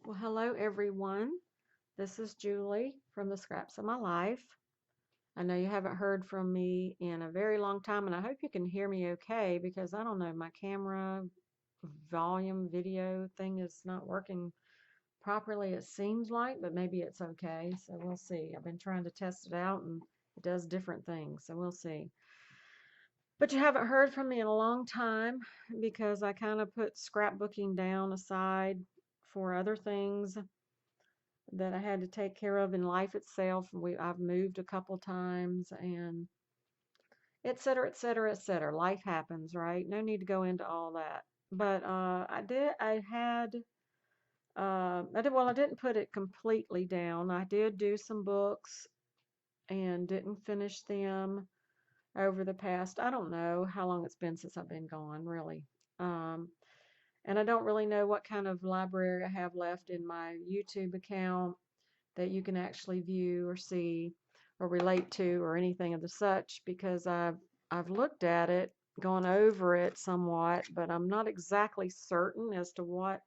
Well, hello everyone. This is Julie from the Scraps of My Life. I know you haven't heard from me in a very long time, and I hope you can hear me okay because I don't know, my camera volume video thing is not working properly, it seems like, but maybe it's okay. So we'll see. I've been trying to test it out and it does different things, so we'll see. But you haven't heard from me in a long time because I kind of put scrapbooking down aside for other things that I had to take care of in life itself. I've moved a couple times and et cetera, et cetera, et cetera. Life happens, right? No need to go into all that. But I didn't put it completely down. I did do some books and didn't finish them over the past, I don't know how long it's been since I've been gone, really. Um, and I don't really know what kind of library I have left in my YouTube account that you can actually view or see or relate to or anything of the such because I've looked at it, gone over it somewhat, but I'm not exactly certain as to what,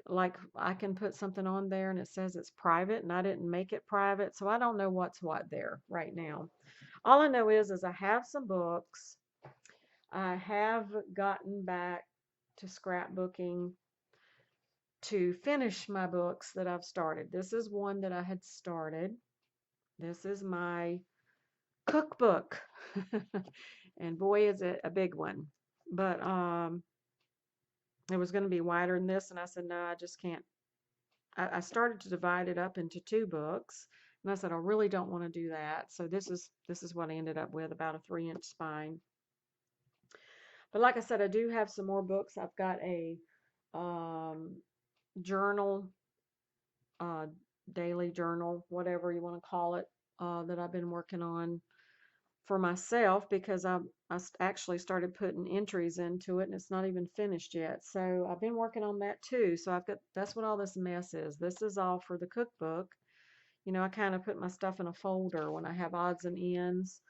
like I can put something on there and it says it's private and I didn't make it private, so I don't know what's what there right now. All I know is I have some books. I have gotten back to scrapbooking to finish my books that I've started. This is one that I had started. This is my cookbook. And boy, is it a big one. But it was going to be wider than this, and I said, no, I just can't. I started to divide it up into two books, and I said, I really don't want to do that. So this is what I ended up with, about a 3-inch spine. But like I said, I do have some more books. I've got a um, journal, uh, daily journal, whatever you want to call it, that I've been working on for myself because actually started putting entries into it and it's not even finished yet. So I've been working on that too. So that's what all this mess is. This is all for the cookbook. I kind of put my stuff in a folder when I have odds and ends,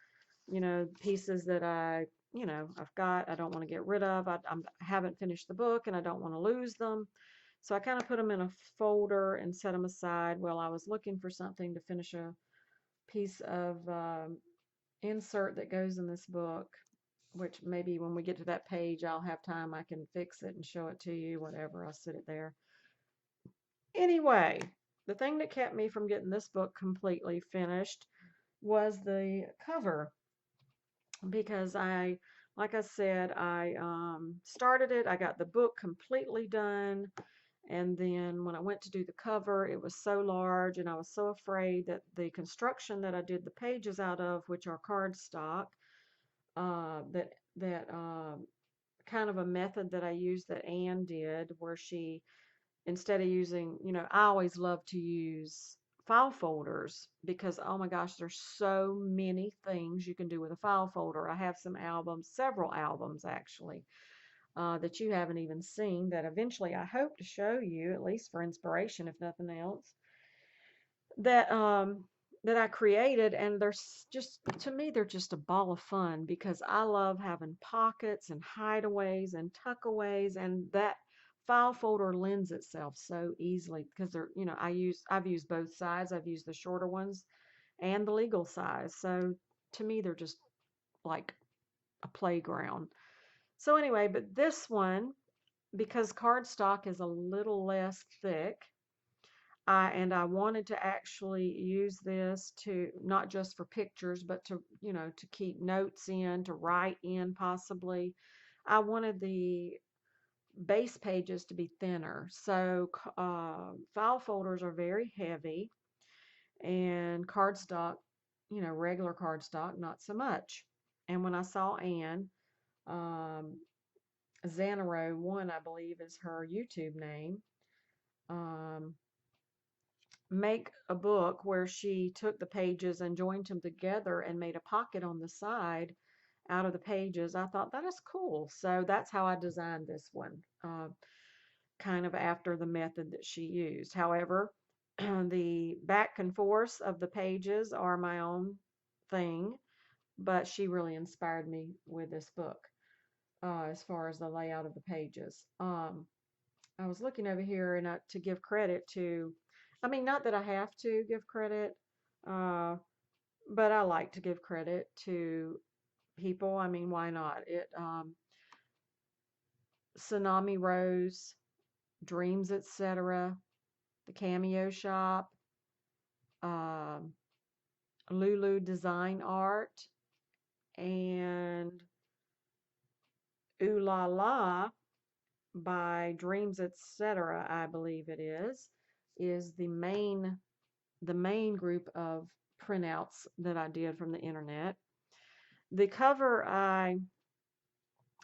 pieces that I've got, I don't want to get rid of. I haven't finished the book and I don't want to lose them. So I kind of put them in a folder and set them aside while I was looking for something to finish a piece of insert that goes in this book, which maybe when we get to that page, I'll have time. I can fix it and show it to you, whatever. I'll sit it there. Anyway, the thing that kept me from getting this book completely finished was the cover because like I said, I started it. I got the book completely done. And then when I went to do the cover, it was so large, and I was so afraid that the construction that I did the pages out of, which are cardstock, that kind of a method that I used that Anne did, where she, instead of using, I always love to use file folders because, oh my gosh, there's so many things you can do with a file folder. I have some albums, several albums actually, that you haven't even seen that eventually I hope to show you, at least for inspiration, if nothing else, that that I created, and they're just, to me, they're just a ball of fun because I love having pockets and hideaways and tuckaways, and that file folder lends itself so easily because I've used both sides. I've used the shorter ones and the legal size. So to me, they're just like a playground. So anyway, but this one, because cardstock is a little less thick, I wanted to actually use this to not just for pictures, but to keep notes in, to write in possibly. I wanted the base pages to be thinner. So file folders are very heavy, and cardstock, regular cardstock, not so much. And when I saw Anne, um, Xanaro1, I believe is her YouTube name, um, make a book where she took the pages and joined them together and made a pocket on the side out of the pages. I thought that is cool. So that's how I designed this one, kind of after the method that she used. However, the back and forth of the pages are my own thing, but she really inspired me with this book as far as the layout of the pages. I was looking over here and to give credit to, I mean, not that I have to give credit, uh, but I like to give credit to people. I mean, why not? Tsunami Rose, Dreams, etc., the Cameo Shop, um, Lulu Design Art, and Ooh La La by Dreams, etc., I believe it is the main group of printouts that I did from the internet. The cover, I'm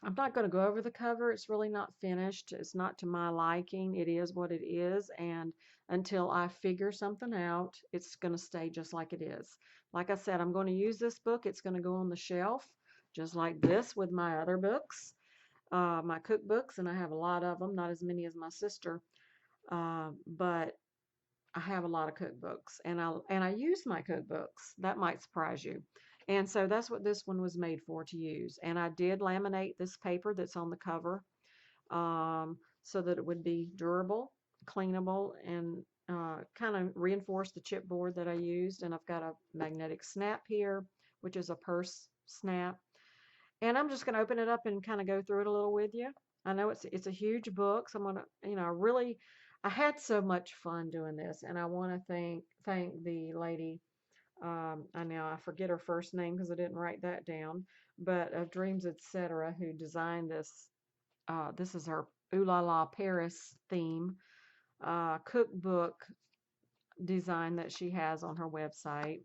not going to go over the cover. It's really not finished. It's not to my liking. It is what it is, and until I figure something out, it's going to stay just like it is. Like I said, I'm going to use this book. It's going to go on the shelf, just like this with my other books, my cookbooks, and I have a lot of them, not as many as my sister, but I have a lot of cookbooks, and I use my cookbooks. That might surprise you. And so that's what this one was made for, to use. And I did laminate this paper that's on the cover, so that it would be durable, cleanable, and kind of reinforce the chipboard that I used. And I've got a magnetic snap here, which is a purse snap. And I'm just going to open it up and kind of go through it a little with you. I know it's a huge book, so I'm going to, really, I had so much fun doing this, and I want to thank the lady. I forget her first name because I didn't write that down, but of Dreams, etc., who designed this. This is her Ooh La La Paris theme cookbook design that she has on her website,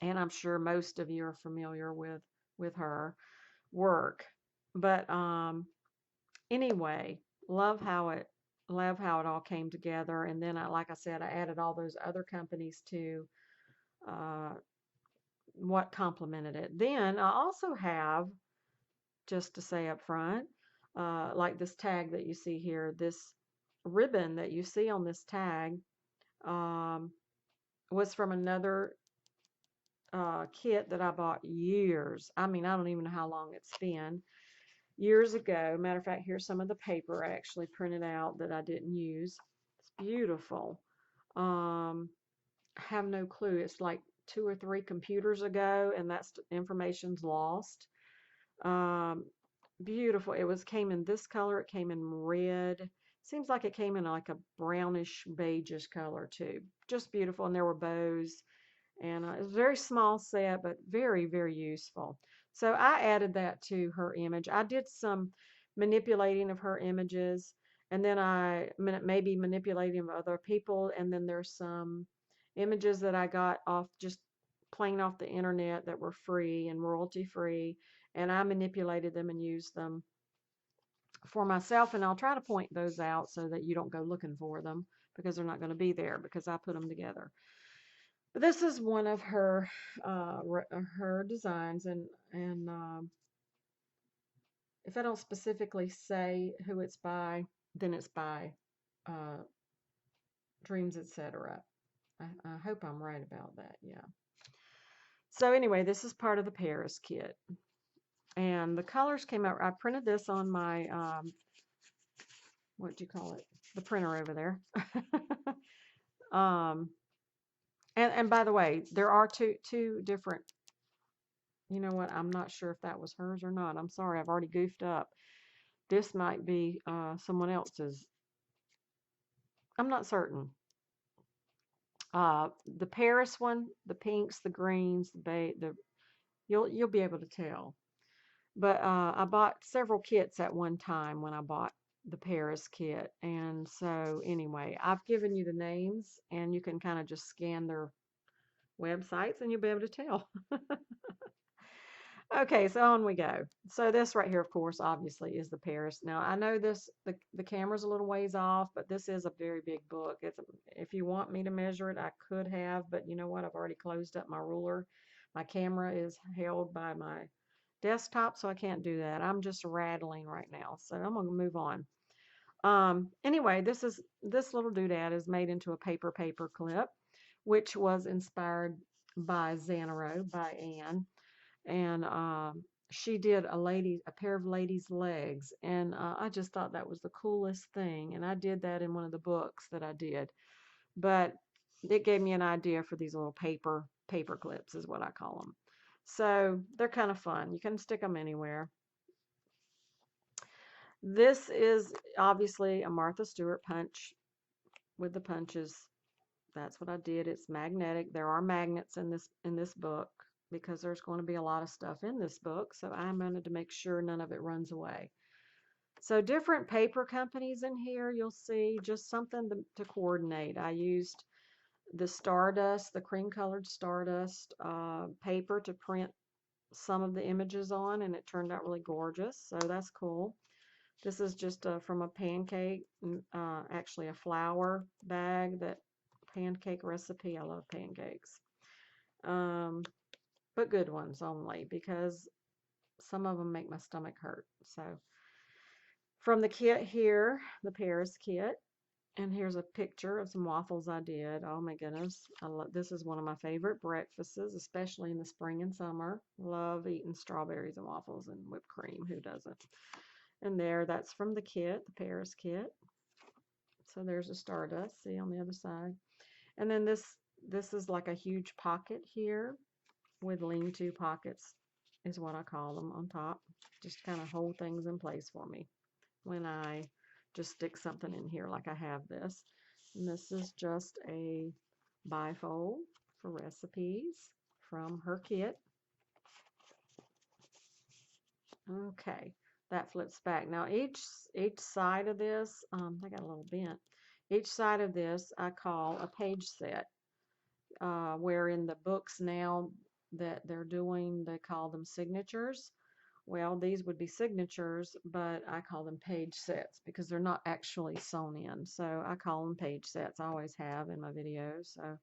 and I'm sure most of you are familiar with her work. But anyway, love how it love how it all came together. And then like I said, I added all those other companies to uh, what complemented it. Then I also have, just to say up front, like this tag that you see here, this ribbon that you see on this tag um, was from another kit that I bought years. I mean, I don't even know how long it's been. Years ago. Matter of fact, here's some of the paper I actually printed out that I didn't use. It's beautiful. I have no clue. It's like 2 or 3 computers ago, and that's information's lost. Um, Beautiful. Came in this color. It came in red. Seems like it came in like a brownish beigeish color too. Just beautiful. And there were bows, and it was a very small set, but very, very useful. So I added that to her image. I did some manipulating of her images, and then I maybe manipulating of other people, and then there's some images that I got off just plain off the internet that were free and royalty free, and I manipulated them and used them for myself, and I'll try to point those out so that you don't go looking for them because they're not going to be there because I put them together. But this is one of her designs, and if I don't specifically say who it's by, then it's by uh, Dreams, etc. I hope I'm right about that. Yeah. So anyway, this is part of the Paris kit, and the colors came out. I printed this on my what do you call it? The printer over there. um, and by the way, there are two different. You know what? I'm not sure if that was hers or not. I'm sorry, I've already goofed up. This might be someone else's. I'm not certain. The Paris one, the pinks, the greens, the you'll be able to tell. But I bought several kits at one time when I bought the Paris kit, and so anyway, I've given you the names, and you can kind of just scan their websites, and you'll be able to tell. Okay, so on we go. So this right here, of course, obviously is the Paris. Now I know the camera's a little ways off, but this is a very big book. If you want me to measure it, I could have, but you know what? I've already closed up my ruler. My camera is held by my desktop, so I can't do that. I'm just rattling right now, so I'm gonna move on. Anyway, this little doodad is made into a paper clip, which was inspired by Xanaro by Anne. And she did a pair of ladies' legs, and I just thought that was the coolest thing. And I did that in one of the books that I did, but it gave me an idea for these little paper clips, is what I call them. So they're kind of fun. You can stick them anywhere. This is obviously a Martha Stewart punch with the punches. That's what I did. It's magnetic. There are magnets in this book because there's going to be a lot of stuff in this book. So I wanted to make sure none of it runs away. So different paper companies in here, you'll see just something to coordinate. I used the Stardust, the cream colored Stardust paper to print some of the images on, and it turned out really gorgeous. So that's cool. This is just from a pancake, actually a flour bag, that pancake recipe. I love pancakes, but good ones only because some of them make my stomach hurt. So from the kit here, the Paris kit, and here's a picture of some waffles I did. Oh my goodness, this is one of my favorite breakfasts, especially in the spring and summer. Love eating strawberries and waffles and whipped cream. Who doesn't? And that's from the kit, the Paris kit. So there's a Stardust, see, on the other side. And then this is like a huge pocket here with lean-to pockets, is what I call them, on top. Just kind of hold things in place for me when I just stick something in here, like I have this. And this is just a bifold for recipes from her kit. Okay, that flips back. Now each side of this, I got a little bent. Each side of this I call a page set. Where in the books now that they're doing, they call them signatures. Well, these would be signatures, but I call them page sets because they're not actually sewn in. So I call them page sets. I always have in my videos. So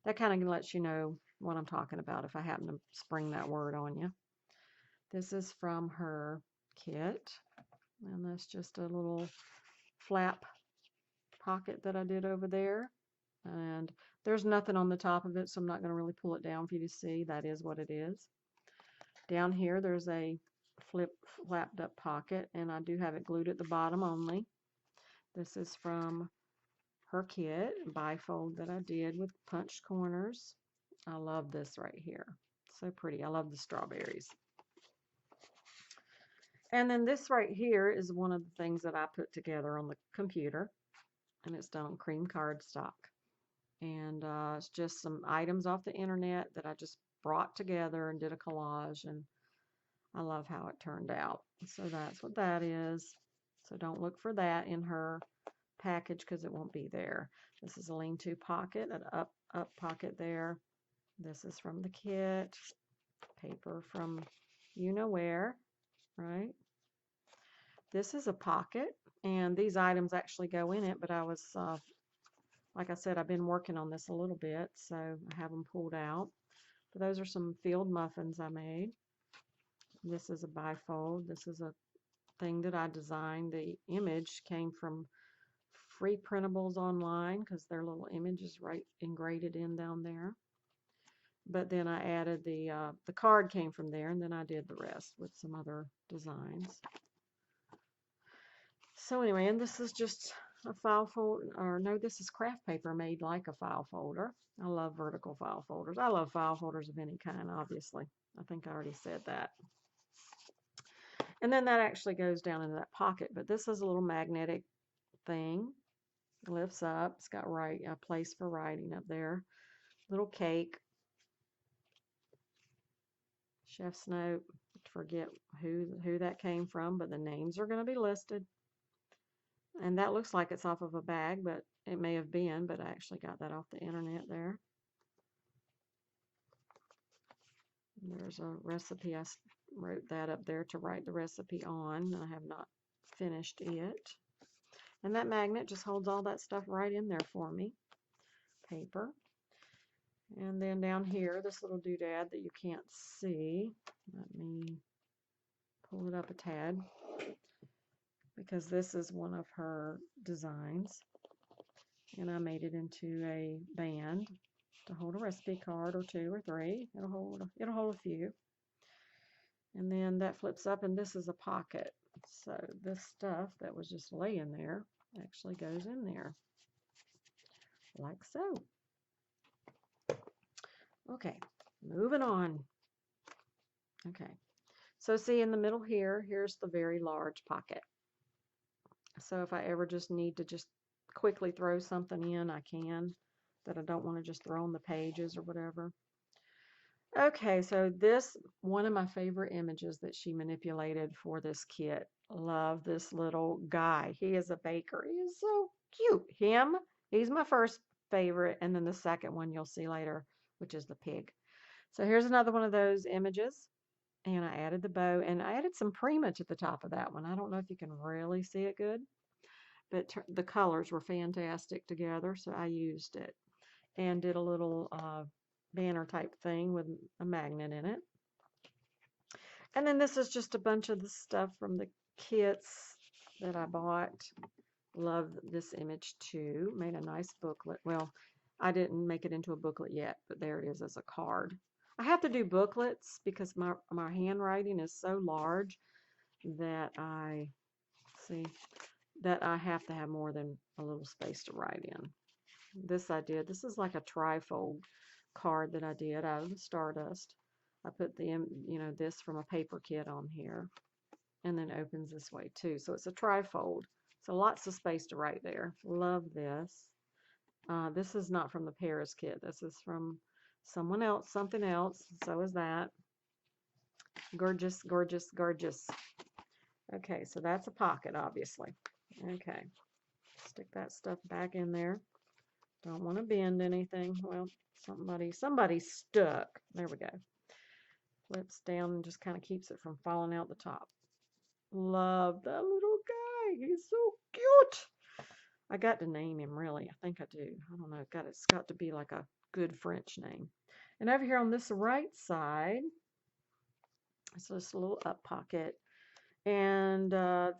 that kind of lets you know what I'm talking about if I happen to spring that word on you. This is from her kit, and that's just a little flap pocket that I did over there. And there's nothing on the top of it, so I'm not going to really pull it down for you to see. That is what it is. Down here, there's a flapped up pocket, and I do have it glued at the bottom only. This is from her kit, bifold that I did with punched corners. I love this right here. So pretty. I love the strawberries. And then this right here is one of the things that I put together on the computer, and it's done on cream cardstock. And it's just some items off the internet that I just brought together and did a collage, and I love how it turned out. So that's what that is. So don't look for that in her package because it won't be there. This is a lean-to pocket, an up pocket there. This is from the kit, paper from you know where, right? This is a pocket, and these items actually go in it, but I was like I said, I've been working on this a little bit, so I have them pulled out. But those are some field muffins I made. This is a bifold. This is a thing that I designed. The image came from free printables online because their little image is right engraved in down there. But then I added the card came from there, and then I did the rest with some other designs. So anyway, and this is just a file folder, or no, this is craft paper made like a file folder. I love vertical file folders. I love file folders of any kind, obviously. I think I already said that. And then that actually goes down into that pocket, but this is a little magnetic thing. It lifts up. It's got a place for writing up there. Little cake. Chef's note. Forget who that came from, but the names are going to be listed. And that looks like it's off of a bag, but it may have been, but I actually got that off the internet there. And there's a recipe. I wrote that up there to write the recipe on. I have not finished it. And that magnet just holds all that stuff right in there for me. Paper. And then down here, this little doodad that you can't see. Let me pull it up a tad, because this is one of her designs. And I made it into a band to hold a recipe card or two or three. It'll hold a few. And then that flips up, and this is a pocket. So this stuff that was just laying there actually goes in there, like so. Okay, moving on. Okay, so see in the middle here, here's the very large pocket. So if I ever just need to just quickly throw something in, I can, that I don't want to just throw on the pages or whatever. Okay, so this, one of my favorite images that she manipulated for this kit. Love this little guy. He is a baker. He is so cute. He's my first favorite, and then the second one you'll see later, which is the pig. So here's another one of those images, and I added the bow, and I added some pre-image at the top of that one. I don't know if you can really see it good, but the colors were fantastic together, so I used it and did a little banner type thing with a magnet in it. And then this is just a bunch of the stuff from the kits that I bought. Love this image too. Made a nice booklet. Well, I didn't make it into a booklet yet, but there it is as a card. I have to do booklets because my handwriting is so large that I have to have more than a little space to write in. This I did. This is like a trifold card that I did out of the Stardust. I put the, this from a paper kit on here, and then opens this way too. So it's a trifold. So lots of space to write there. Love this. This is not from the Paris kit. This is from someone else, something else. So is that. Gorgeous, gorgeous, gorgeous. Okay, so that's a pocket, obviously. Okay, stick that stuff back in there. Don't want to bend anything. Well, somebody's stuck. There we go. Flips down and just kind of keeps it from falling out the top. Love that little guy. He's so cute. I got to name him, really. I think I do. I don't know. It's got to be like a good French name. And over here on this right side, it's just a little up pocket. And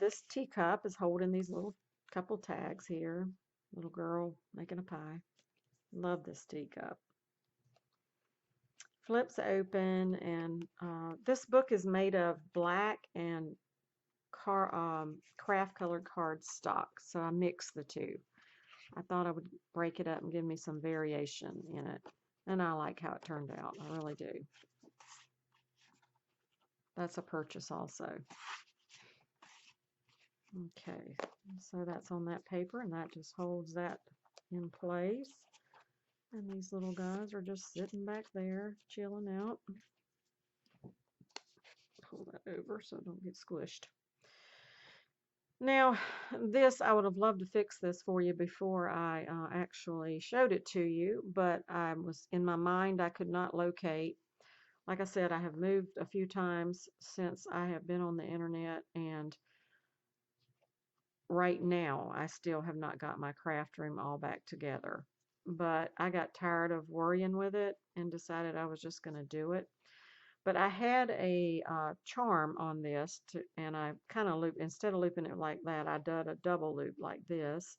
this teacup is holding these little couple tags here. Little girl making a pie. Love this teacup. Flips open, and this book is made of black and craft colored cardstock, so I mixed the two. I thought I would break it up and give me some variation in it, and I like how it turned out. I really do. That's a purchase also. Okay, so that's on that paper, and that just holds that in place. And these little guys are just sitting back there, chilling out. Pull that over so it don't get squished. Now, this, I would have loved to fix this for you before I actually showed it to you, but I was in my mind, I could not locate. Like I said, I have moved a few times since I have been on the internet, and right now I still have not got my craft room all back together. But I got tired of worrying with it and decided I was just going to do it. But I had a charm on this, and I kind of looped, instead of looping it like that, I did a double loop like this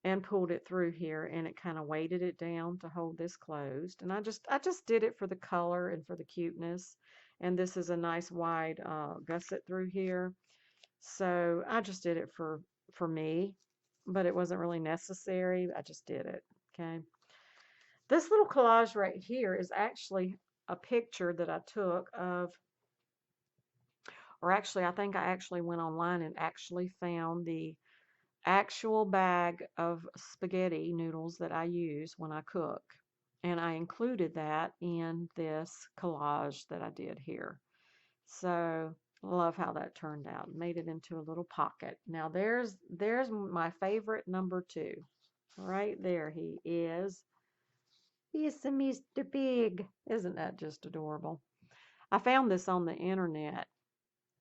and pulled it through here, and it kind of weighted it down to hold this closed. And I just did it for the color and for the cuteness. And this is a nice wide gusset through here. So I just did it for me, but it wasn't really necessary. I just did it. Okay. This little collage right here is actually a picture that I took of, or actually, I think I actually went online and actually found the actual bag of spaghetti noodles that I use when I cook. And I included that in this collage that I did here. So love how that turned out. Made it into a little pocket. Now there's my favorite number 2. Right there he is. He's the Mr. Pig. Isn't that just adorable? I found this on the internet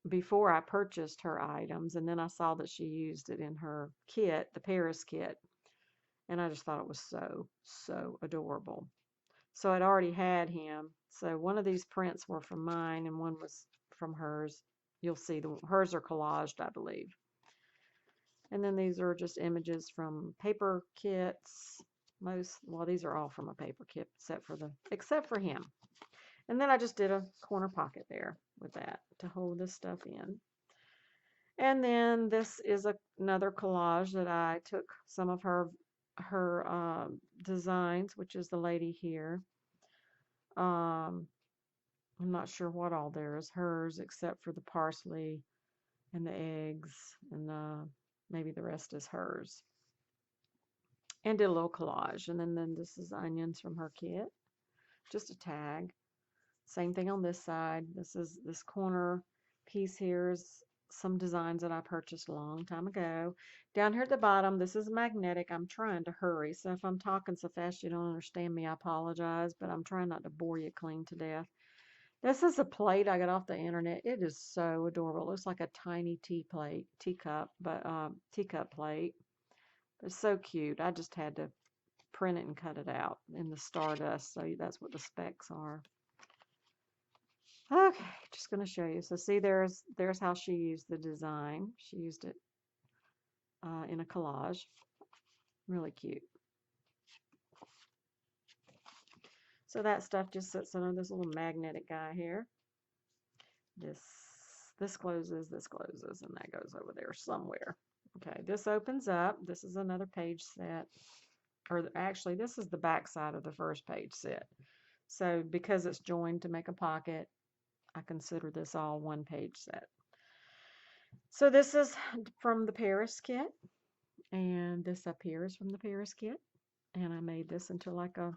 before I purchased her items, and then I saw that she used it in her kit, the Paris kit, and I just thought it was so adorable. So I'd already had him. So one of these prints were from mine, and one was from hers. You'll see hers are collaged, I believe. And then these are just images from paper kits. Well, these are all from a paper kit except for him. And then I just did a corner pocket there with that to hold this stuff in. And then this is another collage that I took some of her designs, which is the lady here. Um, I'm not sure what all there is hers except for the parsley and the eggs, and maybe the rest is hers. And did a little collage. And then this is onions from her kit, just a tag. Same thing on this side. This corner piece here is some designs that I purchased a long time ago. Down here at the bottom, this is magnetic. I'm trying to hurry, so if I'm talking so fast you don't understand me, I apologize, but I'm trying not to bore you clean to death. This is a plate I got off the internet. It is so adorable. It looks like a tiny teacup, but teacup plate. It's so cute. I just had to print it and cut it out in the Stardust, so that's what the specs are. Okay, just going to show you. So see, there's how she used the design. She used it in a collage. Really cute. So that stuff just sits under this little magnetic guy here. This closes, and that goes over there somewhere. Okay, this opens up. This is another page set. Or actually, this is the back side of the first page set. So because it's joined to make a pocket, I consider this all one page set. So this is from the Paris kit, and this up here is from the Paris kit, and I made this into like a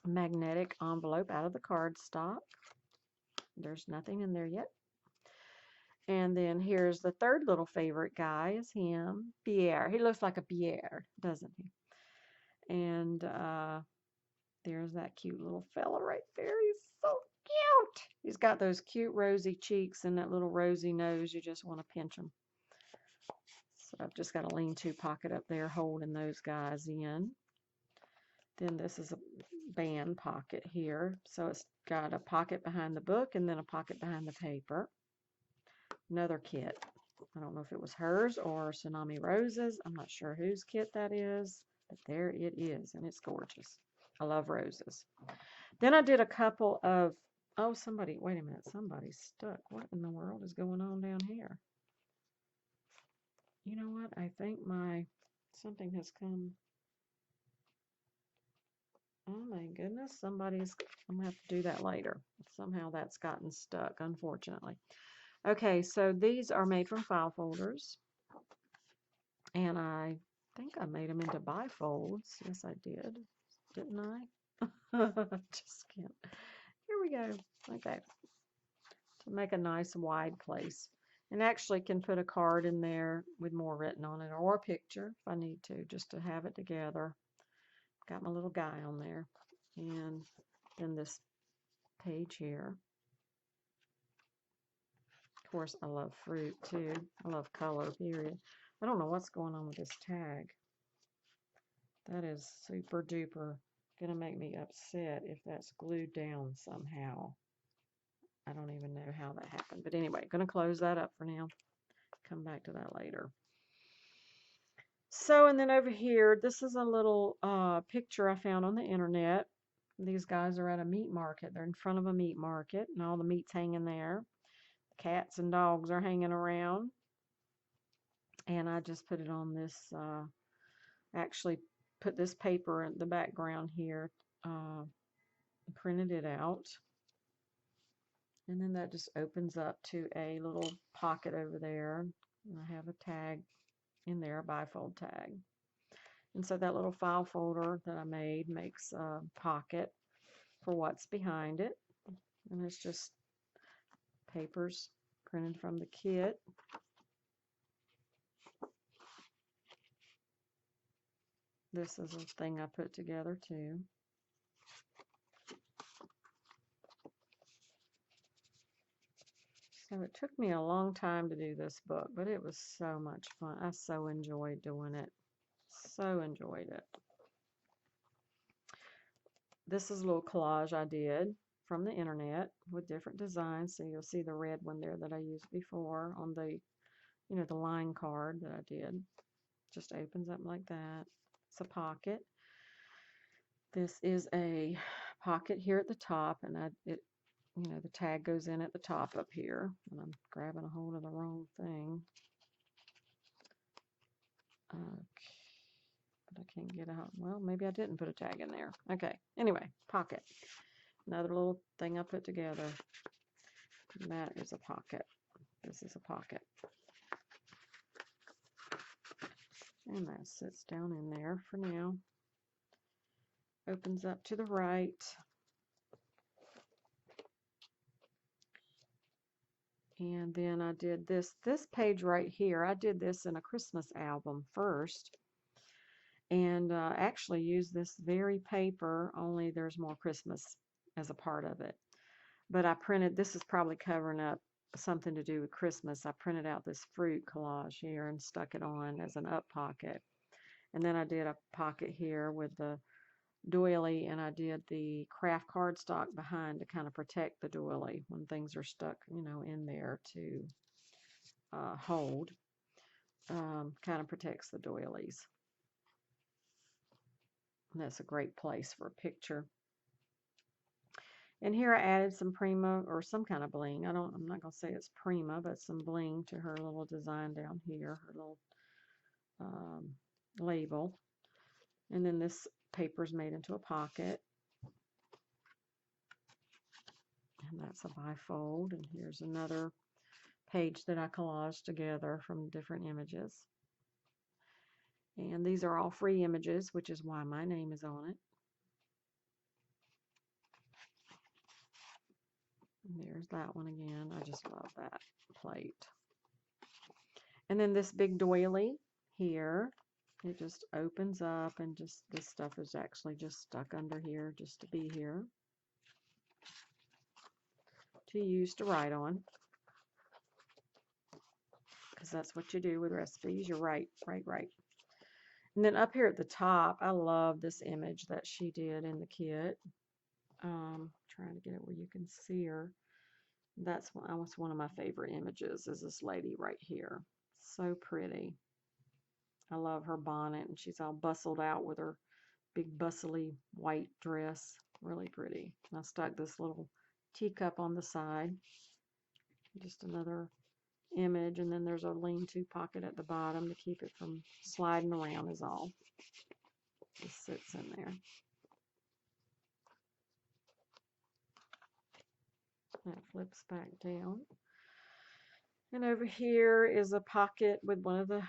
magnetic envelope out of the cardstock. There's nothing in there yet. And then here's the third little favorite guy is him, Pierre. He looks like a Pierre, doesn't he? And there's that cute little fella right there. He's so cute. He's got those cute rosy cheeks and that little rosy nose. You just want to pinch him. So I've just got a lean-to pocket up there holding those guys in. Then this is a band pocket here. So it's got a pocket behind the book and then a pocket behind the paper. Another kit. I don't know if it was hers or Tsunami Rose's. I'm not sure whose kit that is, but there it is, and it's gorgeous. I love roses. Then I did a couple of, oh, wait a minute, somebody's stuck. What in the world is going on down here? You know what? I think something has come. Oh my goodness, I'm going to have to do that later. Somehow that's gotten stuck, unfortunately. Okay, so these are made from file folders. And I think I made them into bifolds. Yes, I did. Didn't I? Just can't. Here we go. Okay. To make a nice wide place. And actually can put a card in there with more written on it or a picture if I need to, just to have it together. Got my little guy on there. And then this page here. Of course, I love fruit too. I love color, period. I don't know what's going on with this tag. That is super duper going to make me upset if that's glued down somehow. I don't even know how that happened. But anyway, going to close that up for now. Come back to that later. So, and then over here, this is a little picture I found on the internet. These guys are at a meat market. They're in front of a meat market, and all the meat's hanging there. Cats and dogs are hanging around. And I just put it on this, actually put this paper in the background here, printed it out. And then that just opens up to a little pocket over there. And I have a tag in there, a bifold tag. And so that little file folder that I made makes a pocket for what's behind it. And it's just papers printed from the kit. This is a thing I put together too. So it took me a long time to do this book, but it was so much fun. I so enjoyed doing it. So enjoyed it. This is a little collage I did from the internet with different designs. So you'll see the red one there that I used before on the, the line card that I did. Just opens up like that. It's a pocket. This is a pocket here at the top, and the tag goes in at the top up here. And I'm grabbing a hold of the wrong thing. Okay, but I can't get out. Well, maybe I didn't put a tag in there. Okay, anyway, pocket. Another little thing I put together. And that is a pocket. This is a pocket. And that sits down in there for now. Opens up to the right. And then I did this page right here. I did this in a Christmas album first. And actually used this very paper, only there's more Christmas as a part of it. But I printed, this is probably covering up something to do with Christmas. I printed out this fruit collage here and stuck it on as an up pocket. And then I did a pocket here with the doily, and I did the craft cardstock behind to kind of protect the doily when things are stuck, in there to hold. Kind of protects the doilies. And that's a great place for a picture. And here I added some Prima or some kind of bling. I'm not going to say it's Prima, but some bling to her little design down here, her little label. And then this paper is made into a pocket. And that's a bifold. And here's another page that I collaged together from different images. And these are all free images, which is why my name is on it. And there's that one again. I just love that plate. And then this big doily here, it just opens up, and just this stuff is actually just stuck under here just to be here to use to write on, because that's what you do with recipes. You write. And then up here at the top, I love this image that she did in the kit. Trying to get it where you can see her. That's one of my favorite images, is this lady right here. So pretty. I love her bonnet, and she's all bustled out with her big bustly white dress. Really pretty. And I stuck this little teacup on the side. Just another image, and then there's a lean-to pocket at the bottom to keep it from sliding around is all. Just sits in there. That flips back down. And over here is a pocket with one of the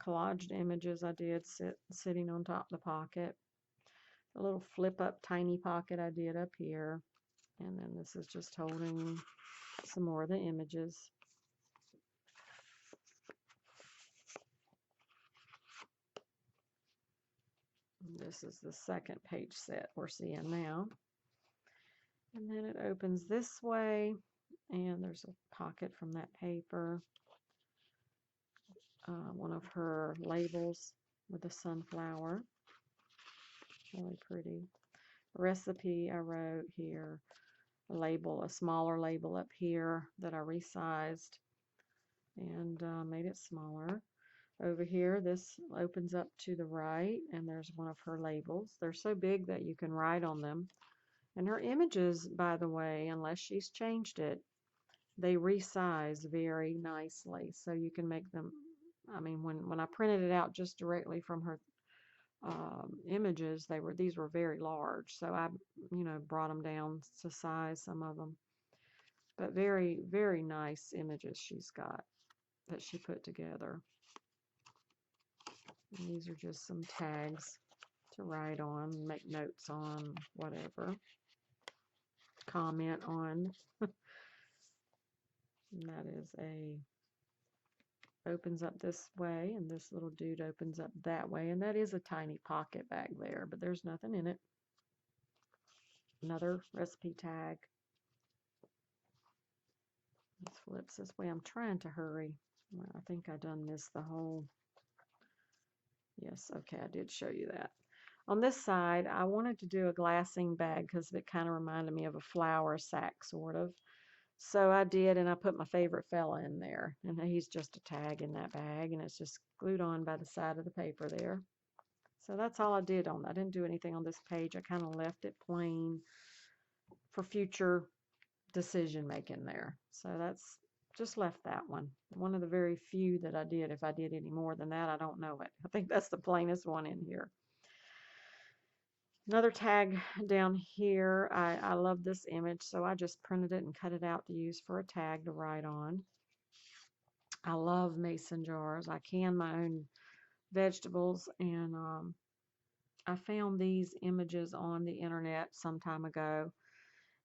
collaged images I did sitting on top of the pocket. A little flip-up tiny pocket I did up here. And then this is just holding some more of the images. This is the second page set we're seeing now. And then it opens this way, and there's a pocket from that paper. One of her labels with a sunflower. Really pretty. Recipe I wrote here. A smaller label up here that I resized and made it smaller. Over here, this opens up to the right, and there's one of her labels. They're so big that you can write on them. And her images, by the way, unless she's changed it, they resize very nicely. So you can make them, I mean, when I printed it out just directly from her images, these were very large. So I, brought them down to size, some of them. But very, very nice images she's got that she put together. And these are just some tags to write on, make notes on, whatever. Comment on. And that is opens up this way, and this little dude opens up that way, and that is a tiny pocket back there, but there's nothing in it. Another recipe tag. This flips this way. I'm trying to hurry. Well, I think I done this the whole. Yes, okay, I did show you that. On this side, I wanted to do a glassine bag because it kind of reminded me of a flour sack, sort of. So I did, and I put my favorite fella in there. And he's just a tag in that bag, and it's just glued on by the side of the paper there. So that's all I did on that. I didn't do anything on this page. I kind of left it plain for future decision making there. So that's just left that one. One of the very few that I did. If I did any more than that, I don't know it. I think that's the plainest one in here. Another tag down here. I love this image, so I just printed it and cut it out to use for a tag to write on. I love mason jars. I can my own vegetables, and I found these images on the internet some time ago,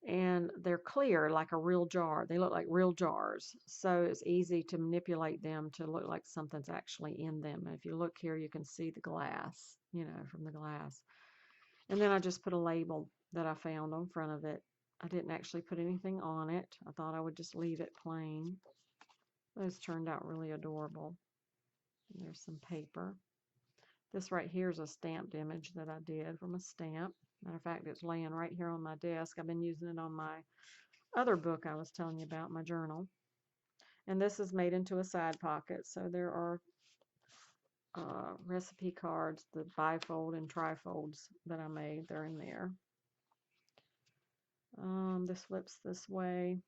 and they're clear like a real jar. They look like real jars, so it's easy to manipulate them to look like something's actually in them. And if you look here, you can see the glass, you know, from the glass. And then I just put a label that I found on front of it. I didn't actually put anything on it. I thought I would just leave it plain. Those turned out really adorable. And there's some paper. This right here is a stamped image that I did from a stamp. Matter of fact, it's laying right here on my desk. I've been using it on my other book I was telling you about, my journal. And this is made into a side pocket. So there are recipe cards, the bifold and trifolds that I made. They're in there. This flips this way.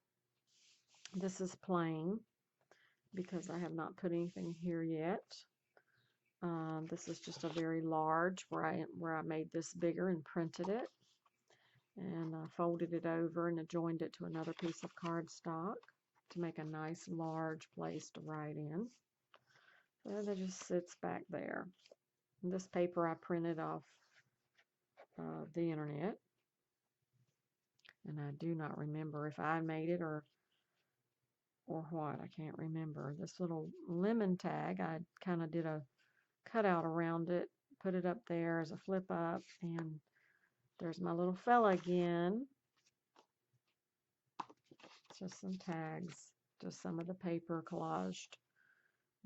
This is plain because I have not put anything here yet. This is just a very large where I made this bigger and printed it, and folded it over and joined it to another piece of cardstock to make a nice large place to write in. So that just sits back there. And this paper I printed off the internet, and I do not remember if I made it or what. I can't remember. This little lemon tag, I kind of did a cutout around it, put it up there as a flip up, and there's my little fella again. Just some tags, just some of the paper collaged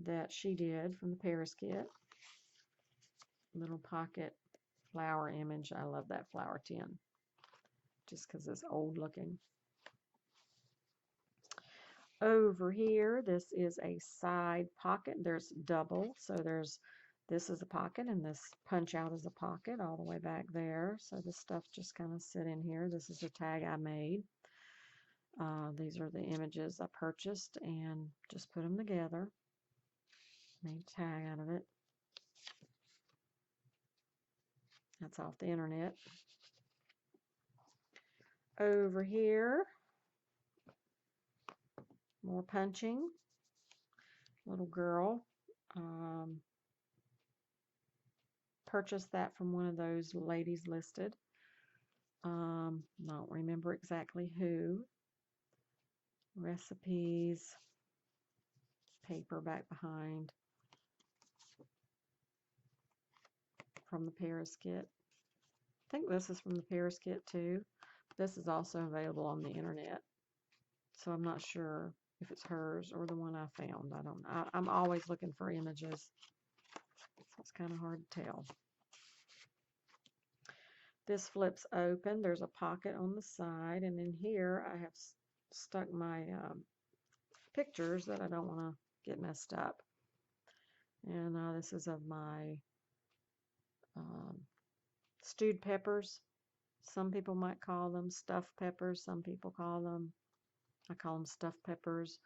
that she did from the Paris kit. Little pocket flower image. I love that flower tin just because it's old looking. Over here, this is a side pocket. There's double, so this is a pocket and this punch out is a pocket all the way back there. So this stuff just kind of sit in here. This is a tag I made. These are the images I purchased and just put them together. Made a tag out of it. That's off the internet. Over here, more punching. Little girl. Purchased that from one of those ladies listed. Don't remember exactly who. Recipes. Paper back behind. From the Paris kit. I think this is from the Paris kit too. This is also available on the internet. So I'm not sure if it's hers or the one I found. I don't know. I'm always looking for images. So it's kind of hard to tell. This flips open. There's a pocket on the side, and in here I have stuck my pictures that I don't want to get messed up. And this is of my stewed peppers. Some people might call them stuffed peppers. Some people call them, I call them stuffed peppers.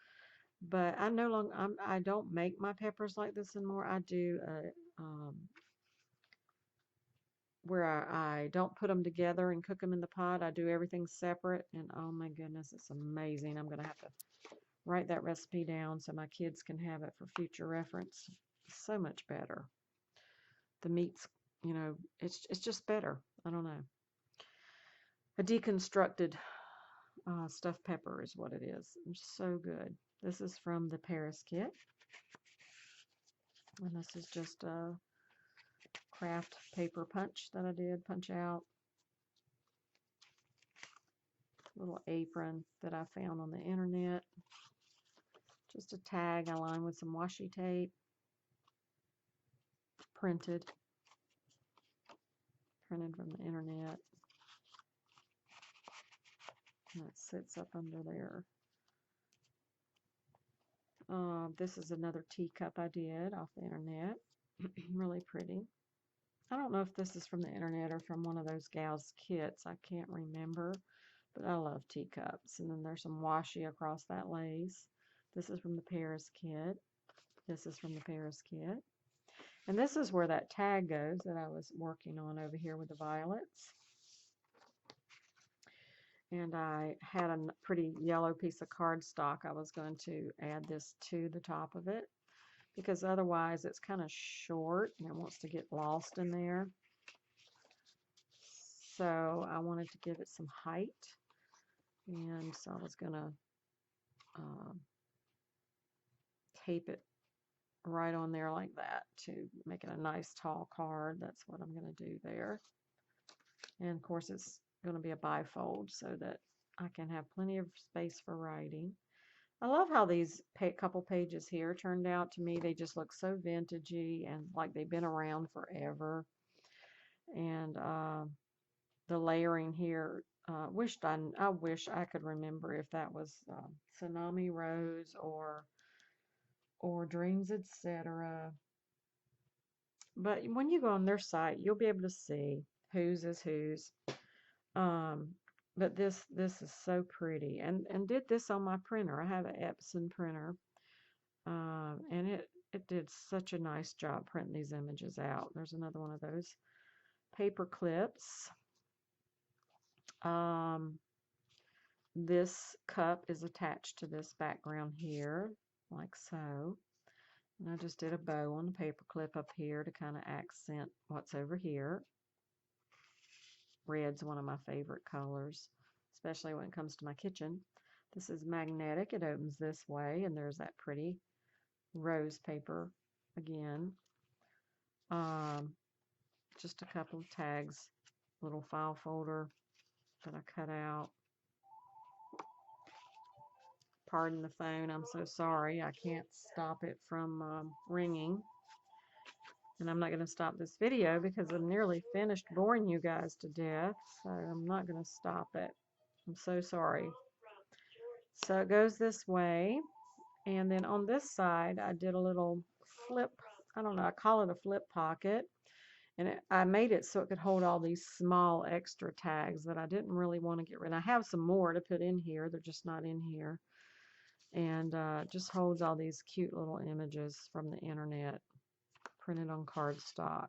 But I no longer, I don't make my peppers like this anymore. I do where I don't put them together and cook them in the pot. I do everything separate, and oh my goodness, it's amazing. I'm going to have to write that recipe down so my kids can have it for future reference. It's so much better. The meat's, you know, it's just better. I don't know. A deconstructed stuffed pepper is what it is. It's so good. This is from the Paris kit. And this is just a craft paper punch that I did, punch out. Little apron that I found on the internet. Just a tag I lined with some washi tape. Printed from the internet. And it sits up under there. This is another teacup I did off the internet. Really pretty. I don't know if this is from the internet or from one of those gals' kits. I can't remember, but I love teacups. And then there's some washi across that lace. This is from the Paris kit. This is from the Paris kit. And this is where that tag goes that I was working on over here with the violets. And I had a pretty yellow piece of cardstock. I was going to add this to the top of it because otherwise it's kind of short and it wants to get lost in there. So I wanted to give it some height, and so I was going to tape it right on there like that to make it a nice tall card. That's what I'm going to do there. And of course it's going to be a bifold so that I can have plenty of space for writing. I love how these couple pages here turned out. To me, they just look so vintagey and like they've been around forever. And the layering here, I wish I could remember if that was Tsunami Rose or Dreams, etc. But when you go on their site, you'll be able to see whose is whose. But this is so pretty, and did this on my printer. I have an Epson printer, and it did such a nice job printing these images out. There's another one of those paper clips. This cup is attached to this background here, like so. And I just did a bow on the paper clip up here to kind of accent what's over here. Red's one of my favorite colors, especially when it comes to my kitchen. This is magnetic. It opens this way, and there's that pretty rose paper again. Just a couple of tags, little file folder that I cut out. Pardon the phone, I'm so sorry. I can't stop it from ringing. And I'm not going to stop this video because I'm nearly finished boring you guys to death. So I'm not going to stop it. I'm so sorry. So it goes this way. And then on this side, I did a little flip. I don't know, I call it a flip pocket. And I made it so it could hold all these small extra tags that I didn't really want to get rid of. I have some more to put in here. They're just not in here. And just holds all these cute little images from the internet printed on cardstock.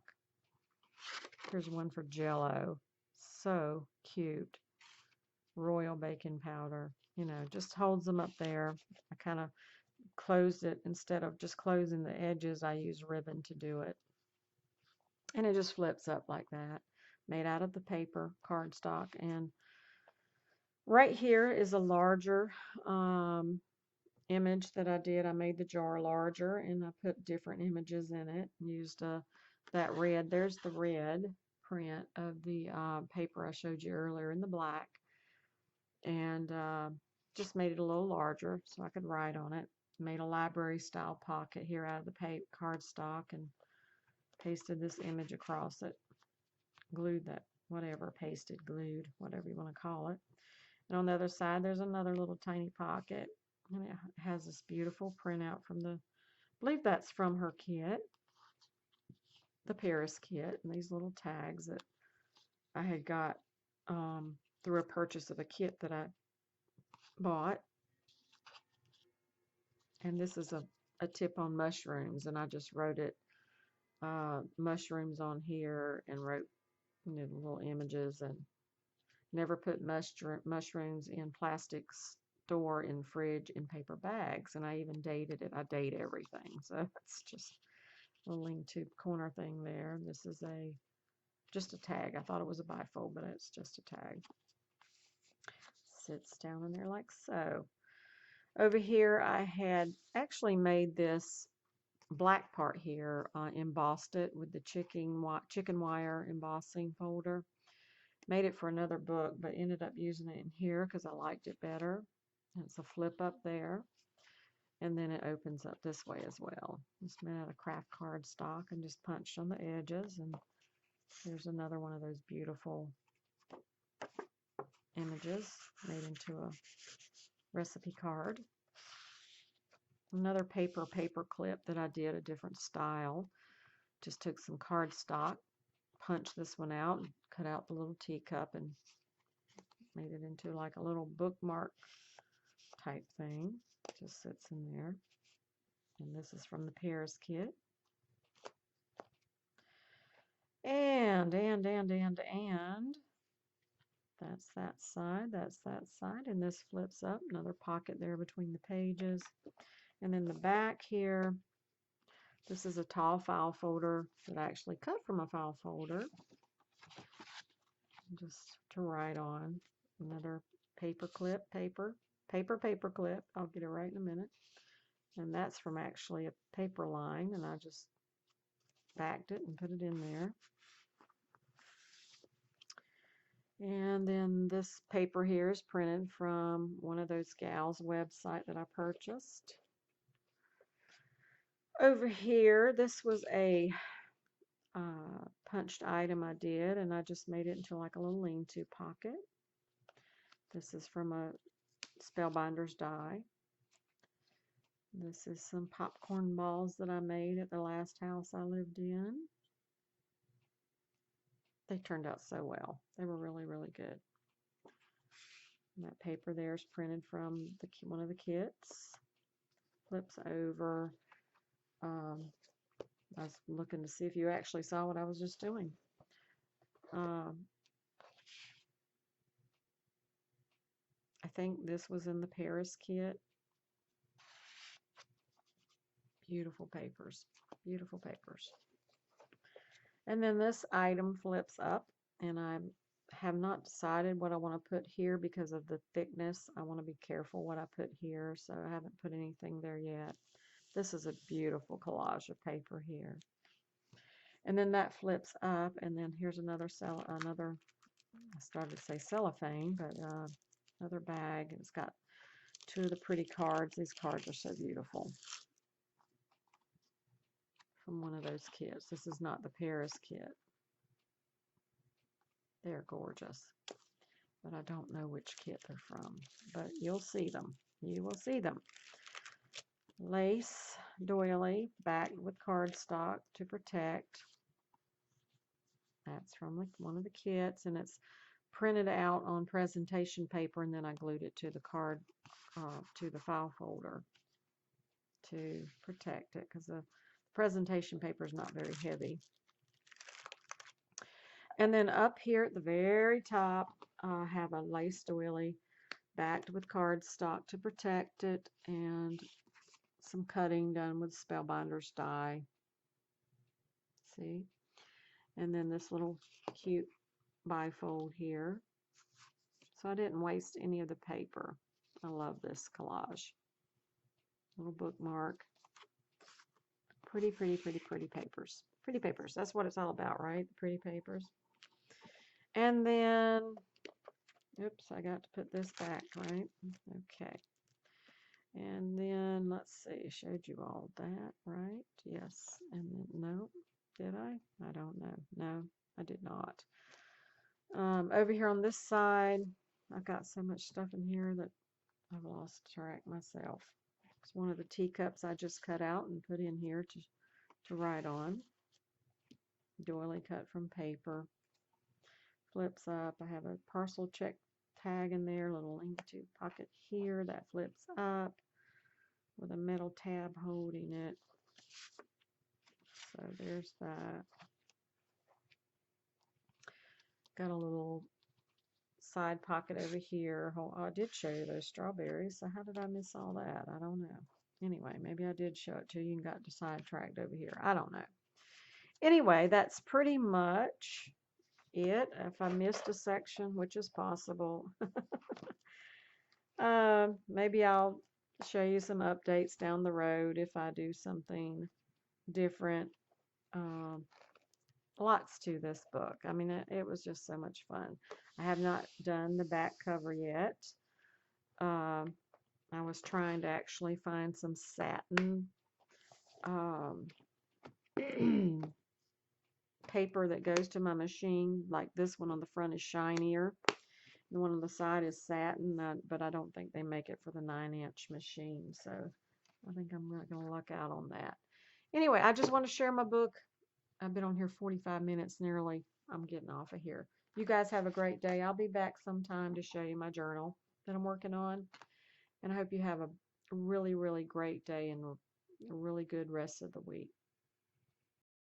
Here's one for Jello. So cute. Royal baking powder. You know, just holds them up there. I kind of closed it. Instead of just closing the edges, I use ribbon to do it. And it just flips up like that. Made out of the paper cardstock. And right here is a larger image that I did. I made the jar larger and I put different images in it. Used that red. There's the red print of the paper I showed you earlier in the black. And just made it a little larger so I could write on it. Made a library style pocket here out of the cardstock and pasted this image across it. Glued that, whatever, pasted, glued, whatever you want to call it. And on the other side, there's another little tiny pocket. And it has this beautiful printout from I believe that's from her kit, the Paris kit. And these little tags that I had got through a purchase of a kit that I bought. And this is a tip on mushrooms. And I just wrote it, mushrooms on here, and wrote little images, and never put mushrooms in plastic, store in fridge in paper bags. And I even dated it. I date everything, so it's just a lean to corner thing there. This is just a tag. I thought it was a bifold, but it's just a tag. Sits down in there like so. Over here I had actually made this black part here, embossed it with the chicken wire embossing folder. Made it for another book, but ended up using it in here because I liked it better. And it's a flip up there. And then it opens up this way as well. It's made out of craft cardstock and just punched on the edges. And here's another one of those beautiful images made into a recipe card. Another paper clip that I did a different style. Just took some cardstock, punched this one out and cut out the little teacup and made it into like a little bookmark type thing. Just sits in there. And this is from the Paris kit. And that's that side, and this flips up, another pocket there between the pages. And then the back here, this is a tall file folder that I actually cut from a file folder just to write on. Another paper clip, paper clip. I'll get it right in a minute. And that's from actually a paper line, and I just backed it and put it in there. And then this paper here is printed from one of those gals' website that I purchased. Over here, this was a punched item I did, and I just made it into like a little lean-to pocket. This is from a Spellbinders die. This is some popcorn balls that I made at the last house I lived in. They turned out so well. They were really, really good. And that paper there is printed from one of the kits. Flips over. I was looking to see if you actually saw what I was just doing. I think this was in the Paris kit. Beautiful papers. Beautiful papers. And then this item flips up, and I have not decided what I want to put here because of the thickness. I want to be careful what I put here, so I haven't put anything there yet. This is a beautiful collage of paper here. And then that flips up, and then here's another, I started to say cellophane, but another bag. It's got two of the pretty cards. These cards are so beautiful. From one of those kits. This is not the Paris kit. They're gorgeous. But I don't know which kit they're from. But you'll see them. You will see them. Lace doily, backed with cardstock to protect. That's from one of the kits, and it's printed out on presentation paper, and then I glued it to the card, to the file folder to protect it, because the presentation paper is not very heavy. And then up here at the very top, I have a lace doily backed with cardstock to protect it, and some cutting done with Spellbinders die. See? And then this little cute bifold here. So I didn't waste any of the paper. I love this collage. Little bookmark. Pretty, pretty, pretty, pretty papers. Pretty papers. That's what it's all about, right? Pretty papers. And then, oops, I got to put this back, right? Okay. And then, let's see, showed you all that, right? Yes. And then, no, did I? I don't know. No, I did not. Over here on this side, I've got so much stuff in here that I've lost track myself. It's one of the teacups I just cut out and put in here to write on. Doily cut from paper. Flips up. I have a parcel check tag in there, little lean-to pocket here that flips up with a metal tab holding it. So there's that. Got a little side pocket over here. Oh, I did show you those strawberries, so how did I miss all that? I don't know. Anyway, maybe I did show it to you and got sidetracked over here. I don't know. Anyway, that's pretty much it. If I missed a section, which is possible, maybe I'll show you some updates down the road if I do something different. Lots to this book. I mean, it was just so much fun. I have not done the back cover yet. I was trying to actually find some satin paper that goes to my machine. Like this one on the front is shinier. The one on the side is satin, but I don't think they make it for the 9-inch machine. So I think I'm not going to luck out on that. Anyway, I just want to share my book I've been on here 45 minutes nearly. I'm getting off of here. You guys have a great day. I'll be back sometime to show you my journal that I'm working on. And I hope you have a really, really great day and a really good rest of the week.